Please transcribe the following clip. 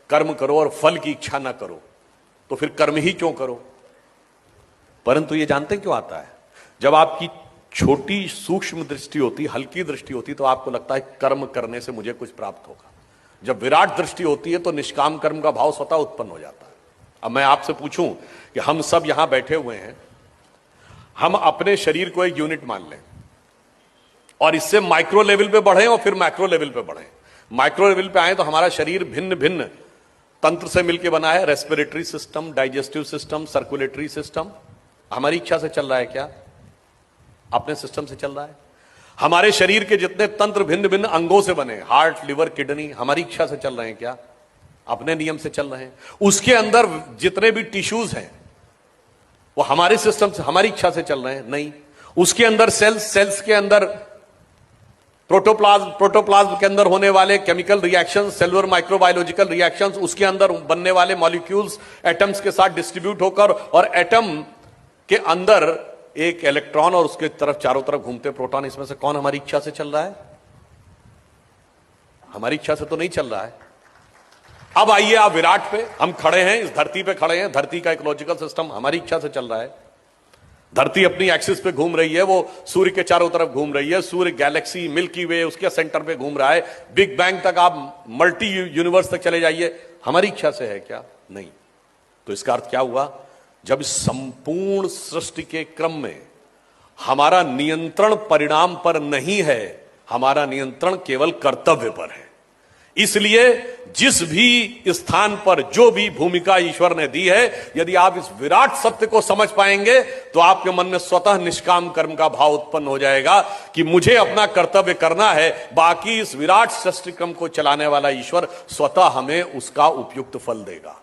कर्म करो और फल की इच्छा ना करो, तो फिर कर्म ही क्यों करो। परंतु ये जानते क्यों आता है, जब आपकी छोटी सूक्ष्म दृष्टि होती, हल्की दृष्टि होती, तो आपको लगता है कर्म करने से मुझे कुछ प्राप्त होगा। जब विराट दृष्टि होती है तो निष्काम कर्म का भाव स्वतः उत्पन्न हो जाता है। अब मैं आपसे पूछूं कि हम सब यहां बैठे हुए हैं, हम अपने शरीर को एक यूनिट मान लें और इससे माइक्रो लेवल पे बढ़े और फिर मैक्रो लेवल पे बढ़े। माइक्रो लेवल पे आए तो हमारा शरीर भिन्न भिन्न तंत्र से मिलकर बना है, respiratory system, digestive system, circulatory system. हमारी इच्छा से चल रहा है क्या? अपने सिस्टम से चल रहा है। हमारे शरीर के जितने तंत्र भिन्न भिन्न अंगों से बने, हार्ट, लिवर, किडनी, हमारी इच्छा से चल रहे हैं क्या? अपने नियम से चल रहे हैं। उसके अंदर जितने भी टिश्यूज हैं वो हमारे सिस्टम से, हमारी इच्छा से चल रहे हैं? नहीं। उसके अंदर सेल्स के अंदर प्रोटोप्लाज्म के अंदर होने वाले chemical reactions, cellular microbiological reactions, उसके अंदर बनने वाले मॉलिक्यूल्स एटम्स के साथ डिस्ट्रीब्यूट होकर, और एटम के अंदर एक इलेक्ट्रॉन और उसके तरफ चारों तरफ घूमते प्रोटॉन, इसमें से कौन हमारी इच्छा से चल रहा है? हमारी इच्छा से तो नहीं चल रहा है। अब आइए आप विराट पे, हम खड़े हैं, इस धरती पे खड़े हैं, धरती का इकोलॉजिकल सिस्टम हमारी इच्छा से चल रहा है। धरती अपनी एक्सिस पे घूम रही है, वो सूर्य के चारों तरफ घूम रही है, सूर्य गैलेक्सी, मिल्की वे उसके सेंटर पे घूम रहा है, बिग बैंग तक आप मल्टी यूनिवर्स तक चले जाइए, हमारी इच्छा से है क्या? नहीं। तो इसका अर्थ क्या हुआ? जब इस संपूर्ण सृष्टि के क्रम में हमारा नियंत्रण परिणाम पर नहीं है, हमारा नियंत्रण केवल कर्तव्य पर है। इसलिए जिस भी स्थान पर जो भी भूमिका ईश्वर ने दी है, यदि आप इस विराट सत्य को समझ पाएंगे तो आपके मन में स्वतः निष्काम कर्म का भाव उत्पन्न हो जाएगा कि मुझे अपना कर्तव्य करना है, बाकी इस विराट सृष्टि क्रम को चलाने वाला ईश्वर स्वतः हमें उसका उपयुक्त फल देगा।